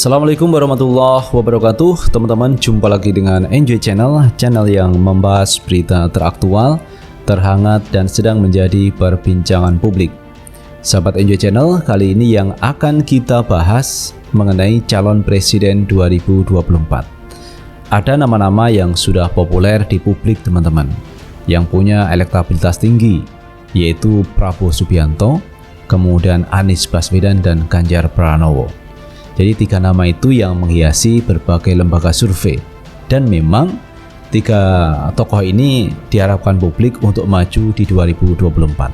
Assalamualaikum warahmatullahi wabarakatuh. Teman-teman, jumpa lagi dengan Enjoy Channel, channel yang membahas berita teraktual, terhangat, dan sedang menjadi perbincangan publik. Sahabat Enjoy Channel, kali ini yang akan kita bahas mengenai calon presiden 2024. Ada nama-nama yang sudah populer di publik, teman-teman, yang punya elektabilitas tinggi, yaitu Prabowo Subianto, kemudian Anies Baswedan, dan Ganjar Pranowo. Jadi 3 nama itu yang menghiasi berbagai lembaga survei, dan memang 3 tokoh ini diharapkan publik untuk maju di 2024.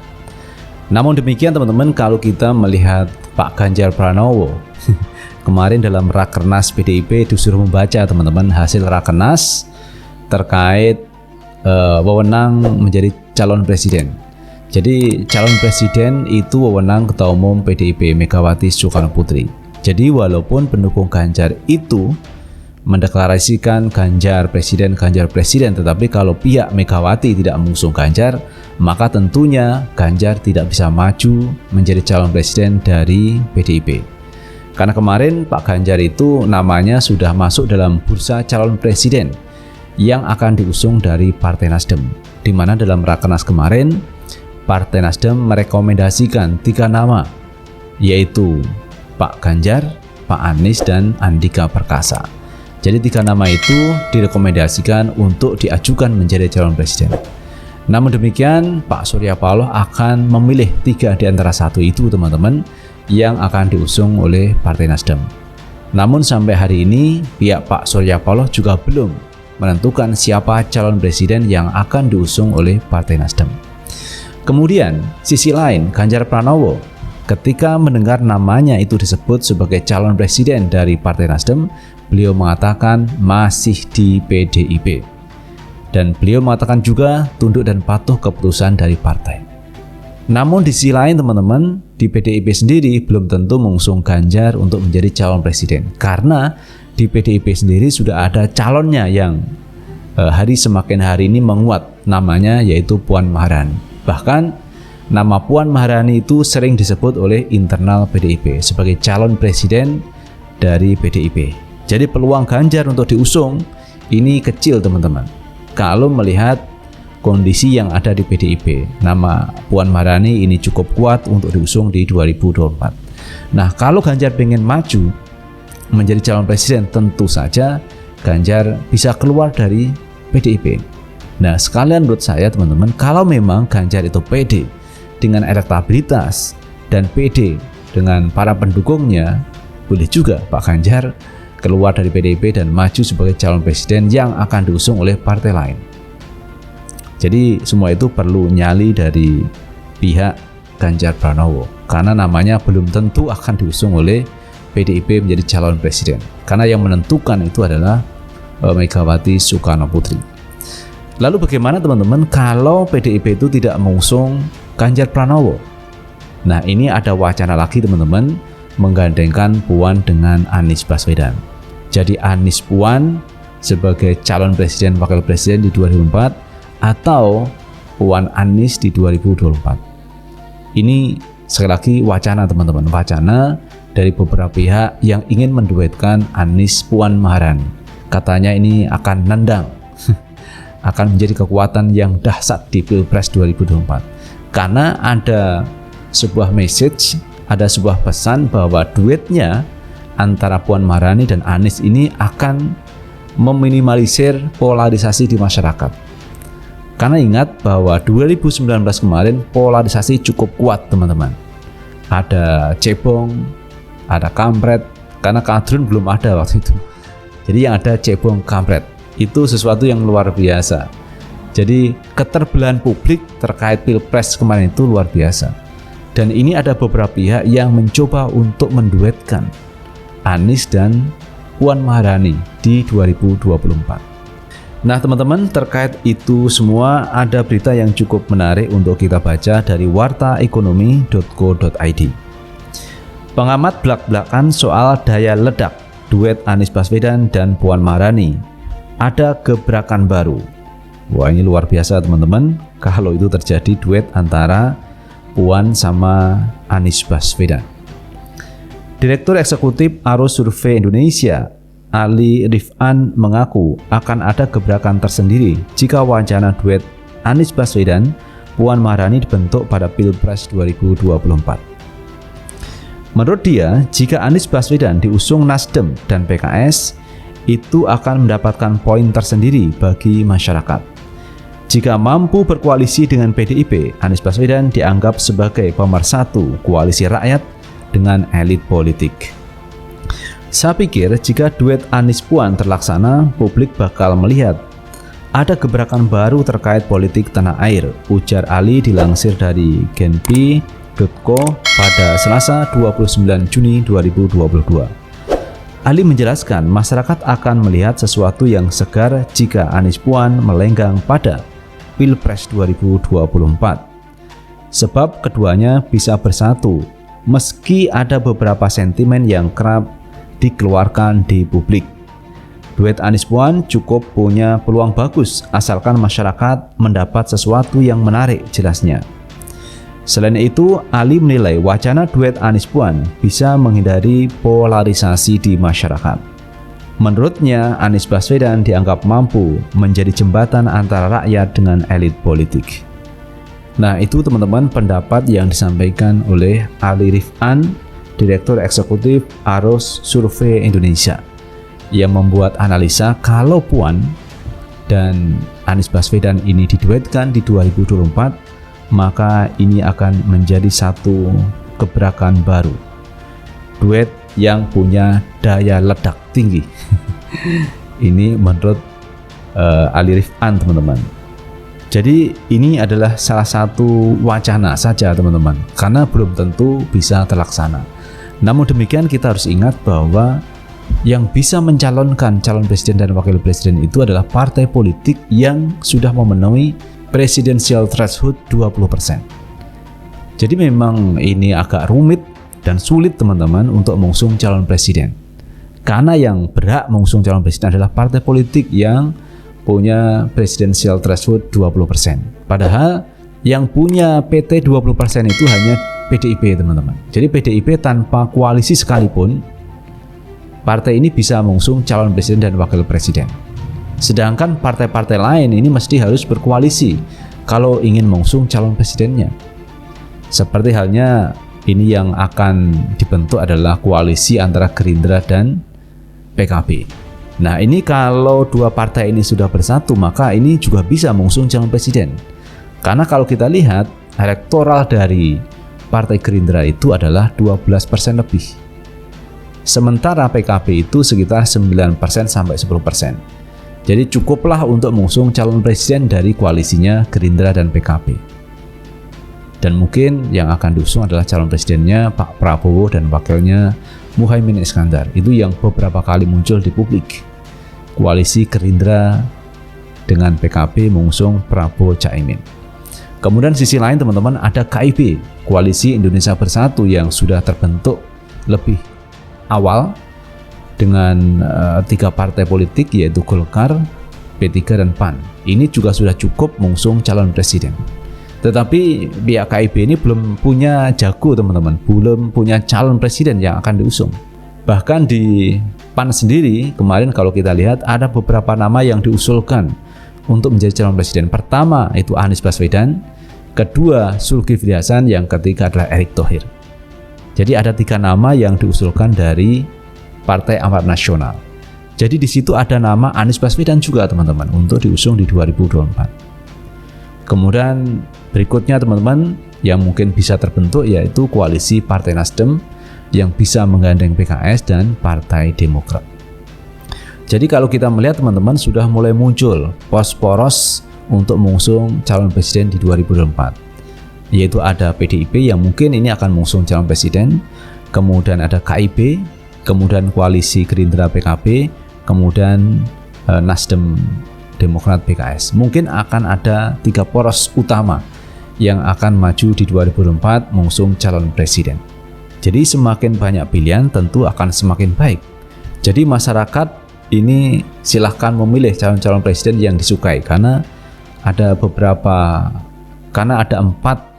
Namun demikian teman-teman, kalau kita melihat Pak Ganjar Pranowo kemarin dalam Rakernas PDIP disuruh membaca teman-teman hasil Rakernas terkait wewenang menjadi calon presiden. Jadi calon presiden itu wewenang Ketua Umum PDIP Megawati Soekarnoputri. Jadi walaupun pendukung Ganjar itu mendeklarasikan Ganjar presiden, tetapi kalau pihak Megawati tidak mengusung Ganjar, maka tentunya Ganjar tidak bisa maju menjadi calon presiden dari PDIP. Karena kemarin Pak Ganjar itu namanya sudah masuk dalam bursa calon presiden yang akan diusung dari Partai Nasdem, di mana dalam Rakernas kemarin Partai Nasdem merekomendasikan 3 nama, yaitu Pak Ganjar, Pak Anies, dan Andika Perkasa. Jadi 3 nama itu direkomendasikan untuk diajukan menjadi calon presiden. Namun demikian, Pak Surya Paloh akan memilih 3 di antara 1 itu teman-teman yang akan diusung oleh Partai Nasdem. Namun sampai hari ini pihak Pak Surya Paloh juga belum menentukan siapa calon presiden yang akan diusung oleh Partai Nasdem. Kemudian sisi lain, Ganjar Pranowo ketika mendengar namanya itu disebut sebagai calon presiden dari Partai Nasdem, beliau mengatakan masih di PDIP. Dan beliau mengatakan juga tunduk dan patuh keputusan dari partai. Namun di sisi lain teman-teman, di PDIP sendiri belum tentu mengusung Ganjar untuk menjadi calon presiden. Karena di PDIP sendiri sudah ada calonnya yang semakin hari ini menguat, namanya yaitu Puan Maharani. Bahkan nama Puan Maharani itu sering disebut oleh internal PDIP sebagai calon presiden dari PDIP. Jadi peluang Ganjar untuk diusung ini kecil teman-teman. Kalau melihat kondisi yang ada di PDIP, nama Puan Maharani ini cukup kuat untuk diusung di 2024. Nah, kalau Ganjar pengen maju menjadi calon presiden, tentu saja Ganjar bisa keluar dari PDIP. Nah, sekalian menurut saya teman-teman, kalau memang Ganjar itu pede dengan elektabilitas dan PD dengan para pendukungnya, boleh juga Pak Ganjar keluar dari PDIP dan maju sebagai calon presiden yang akan diusung oleh partai lain. Jadi semua itu perlu nyali dari pihak Ganjar Pranowo, karena namanya belum tentu akan diusung oleh PDIP menjadi calon presiden, karena yang menentukan itu adalah Megawati Soekarnoputri. Lalu bagaimana teman-teman kalau PDIP itu tidak mengusung Ganjar Pranowo? Nah, ini ada wacana lagi teman-teman, menggandengkan Puan dengan Anies Baswedan. Jadi Anies Puan sebagai calon presiden wakil presiden di 2024 atau Puan Anies di 2024. Ini sekali lagi wacana teman-teman, wacana dari beberapa pihak yang ingin menduetkan Anies Puan Maharani. Katanya ini akan nendang akan menjadi kekuatan yang dahsyat di Pilpres 2024. Karena ada sebuah message, ada sebuah pesan bahwa duetnya antara Puan Maharani dan Anies ini akan meminimalisir polarisasi di masyarakat. Karena ingat bahwa 2019 kemarin polarisasi cukup kuat teman-teman. Ada cebong, ada kampret, karena kadrun belum ada waktu itu. Jadi yang ada cebong, kampret. Itu sesuatu yang luar biasa. Jadi keterbelahan publik terkait Pilpres kemarin itu luar biasa. Dan ini ada beberapa pihak yang mencoba untuk menduetkan Anies dan Puan Maharani di 2024. Nah teman-teman, terkait itu semua ada berita yang cukup menarik untuk kita baca dari wartaekonomi.co.id. Pengamat belak-belakan soal daya ledak duet Anies Baswedan dan Puan Maharani. Ada gebrakan baru. Wah, ini luar biasa teman-teman, kalau itu terjadi duet antara Puan sama Anies Baswedan. Direktur Eksekutif Arus Survei Indonesia, Ali Rifan, mengaku akan ada gebrakan tersendiri jika wacana duet Anies Baswedan Puan Maharani dibentuk pada Pilpres 2024. Menurut dia, jika Anies Baswedan diusung Nasdem dan PKS, itu akan mendapatkan poin tersendiri bagi masyarakat. Jika mampu berkoalisi dengan PDIP, Anies Baswedan dianggap sebagai pemersatu koalisi rakyat dengan elit politik. Saya pikir jika duet Anies Puan terlaksana, publik bakal melihat ada gebrakan baru terkait politik tanah air, ujar Ali dilansir dari genpi.co pada Selasa 29 Juni 2022. Ali menjelaskan masyarakat akan melihat sesuatu yang segar jika Anies Puan melenggang pada Pilpres 2024. Sebab keduanya bisa bersatu, meski ada beberapa sentimen yang kerap dikeluarkan di publik. Duet Anies Puan cukup punya peluang bagus asalkan masyarakat mendapat sesuatu yang menarik, jelasnya. Selain itu, Ali menilai wacana duet Anies Puan bisa menghindari polarisasi di masyarakat. Menurutnya, Anies Baswedan dianggap mampu menjadi jembatan antara rakyat dengan elit politik. Nah, itu teman-teman pendapat yang disampaikan oleh Ali Rifan, Direktur Eksekutif Arus Survei Indonesia, yang membuat analisa kalau Puan dan Anies Baswedan ini diduetkan di 2024, maka ini akan menjadi satu gebrakan baru. Duet yang punya daya ledak tinggi. Ini menurut Ali Rifan, teman-teman. Jadi ini adalah salah satu wacana saja, teman-teman, karena belum tentu bisa terlaksana. Namun demikian kita harus ingat bahwa yang bisa mencalonkan calon presiden dan wakil presiden itu adalah partai politik yang sudah memenuhi presidential threshold 20%. Jadi memang ini agak rumit dan sulit, teman-teman, untuk mengusung calon presiden. Karena yang berhak mengusung calon presiden adalah partai politik yang punya presidential threshold 20%. Padahal yang punya PT 20% itu hanya PDIP, teman-teman. Jadi PDIP tanpa koalisi sekalipun, partai ini bisa mengusung calon presiden dan wakil presiden. Sedangkan partai-partai lain ini mesti harus berkoalisi kalau ingin mengusung calon presidennya. Seperti halnya ini yang akan dibentuk adalah koalisi antara Gerindra dan PKB. Nah, ini kalau dua partai ini sudah bersatu, maka ini juga bisa mengusung calon presiden. Karena kalau kita lihat elektoral dari Partai Gerindra itu adalah 12% lebih. Sementara PKB itu sekitar 9% sampai 10%. Jadi cukuplah untuk mengusung calon presiden dari koalisinya Gerindra dan PKB. Dan mungkin yang akan diusung adalah calon presidennya Pak Prabowo dan wakilnya Muhaimin Iskandar. Itu yang beberapa kali muncul di publik. Koalisi Gerindra dengan PKB mengusung Prabowo Caimin. Kemudian sisi lain, teman-teman, ada KIB, Koalisi Indonesia Bersatu, yang sudah terbentuk lebih awal dengan 3 partai politik, yaitu Golkar, P3 dan PAN. Ini juga sudah cukup mengusung calon presiden. Tetapi pihak KIB ini belum punya jago, teman-teman, belum punya calon presiden yang akan diusung. Bahkan di PAN sendiri kemarin kalau kita lihat ada beberapa nama yang diusulkan untuk menjadi calon presiden. Pertama itu Anies Baswedan, kedua Zulkifli Hasan, yang ketiga adalah Erick Thohir. Jadi ada 3 nama yang diusulkan dari Partai Amanat Nasional. Jadi di situ ada nama Anies Baswedan juga, teman-teman, untuk diusung di 2024. Kemudian berikutnya, teman-teman, yang mungkin bisa terbentuk yaitu koalisi Partai Nasdem yang bisa menggandeng PKS dan Partai Demokrat. Jadi kalau kita melihat, teman-teman, sudah mulai muncul poros untuk mengusung calon presiden di 2024. Yaitu ada PDIP yang mungkin ini akan mengusung calon presiden, kemudian ada KIB, kemudian koalisi Gerindra PKB, kemudian Nasdem Demokrat PKS. Mungkin akan ada 3 poros utama yang akan maju di 2024 mengusung calon presiden. Jadi semakin banyak pilihan tentu akan semakin baik. Jadi masyarakat ini silahkan memilih calon-calon presiden yang disukai, karena ada 4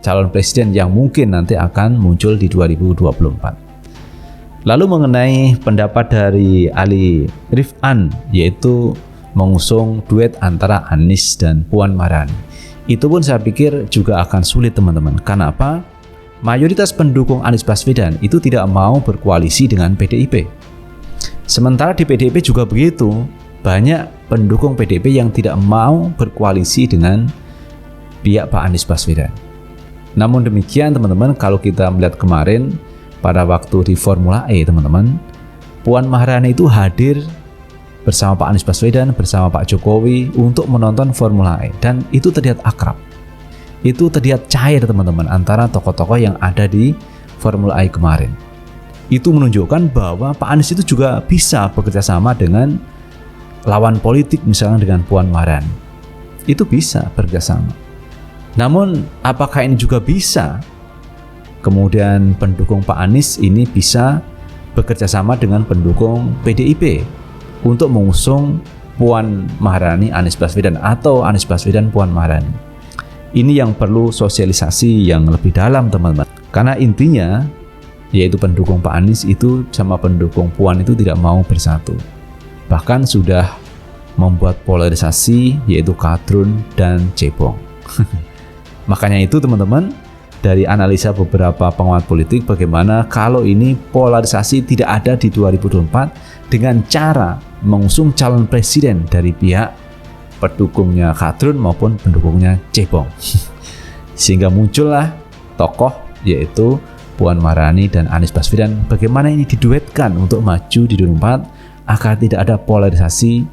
calon presiden yang mungkin nanti akan muncul di 2024. Lalu mengenai pendapat dari Ali Rifan, yaitu mengusung duet antara Anies dan Puan Maharani, itu pun saya pikir juga akan sulit teman-teman. Karena apa? Mayoritas pendukung Anies Baswedan itu tidak mau berkoalisi dengan PDIP. Sementara di PDIP juga begitu, banyak pendukung PDIP yang tidak mau berkoalisi dengan pihak Pak Anies Baswedan. Namun demikian teman-teman, kalau kita melihat kemarin pada waktu di Formula E teman-teman, Puan Maharani itu hadir bersama Pak Anies Baswedan, bersama Pak Jokowi untuk menonton Formula E, dan itu terlihat akrab. Itu terlihat cair teman-teman antara tokoh-tokoh yang ada di Formula E kemarin. Itu menunjukkan bahwa Pak Anies itu juga bisa bekerja sama dengan lawan politik, misalnya dengan Puan Maharani. Itu bisa bekerja sama. Namun apakah ini juga bisa kemudian pendukung Pak Anies ini bisa bekerja sama dengan pendukung PDIP untuk mengusung Puan Maharani Anies Baswedan atau Anies Baswedan Puan Maharani? Ini yang perlu sosialisasi yang lebih dalam teman-teman. Karena intinya yaitu pendukung Pak Anies itu sama pendukung Puan itu tidak mau bersatu. Bahkan sudah membuat polarisasi yaitu kadrun dan cebong. Makanya itu teman-teman, dari analisa beberapa pengamat politik bagaimana kalau ini polarisasi tidak ada di 2024 dengan cara mengusung calon presiden dari pihak pendukungnya kadrun maupun pendukungnya cebong. Sehingga muncullah tokoh yaitu Puan Maharani dan Anies Baswedan. Bagaimana ini diduetkan untuk maju di 2024 agar tidak ada polarisasi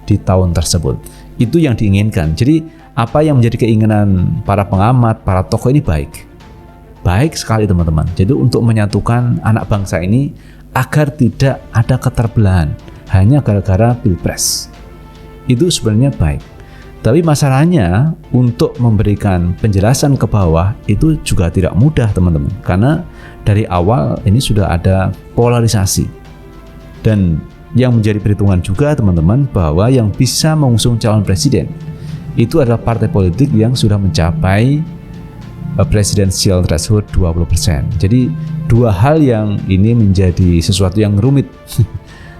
di tahun tersebut. Itu yang diinginkan. Jadi apa yang menjadi keinginan para pengamat, para tokoh ini baik. Baik sekali teman-teman. Jadi untuk menyatukan anak bangsa ini agar tidak ada keterbelahan hanya gara-gara pilpres. Itu sebenarnya baik. Tapi masalahnya untuk memberikan penjelasan ke bawah itu juga tidak mudah teman-teman. Karena dari awal ini sudah ada polarisasi. Dan yang menjadi perhitungan juga teman-teman bahwa yang bisa mengusung calon presiden itu adalah partai politik yang sudah mencapai presidential threshold 20%. Jadi dua hal yang ini menjadi sesuatu yang rumit.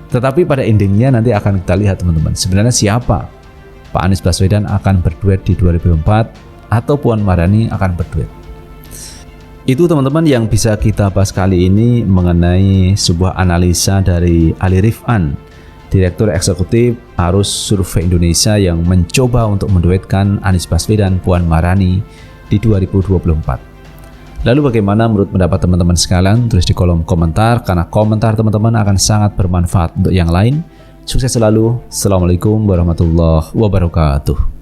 Tetapi pada endingnya nanti akan kita lihat teman-teman, sebenarnya siapa Pak Anies Baswedan akan berduet di 2024 atau Puan Maharani akan berduet. Itu teman-teman yang bisa kita bahas kali ini mengenai sebuah analisa dari Ali Rifan, Direktur Eksekutif Arus Survei Indonesia, yang mencoba untuk menduetkan Anies Baswedan Puan Maharani di 2024. Lalu bagaimana menurut pendapat teman-teman sekalian? Tulis di kolom komentar, karena komentar teman-teman akan sangat bermanfaat untuk yang lain. Sukses selalu. Assalamualaikum warahmatullahi wabarakatuh.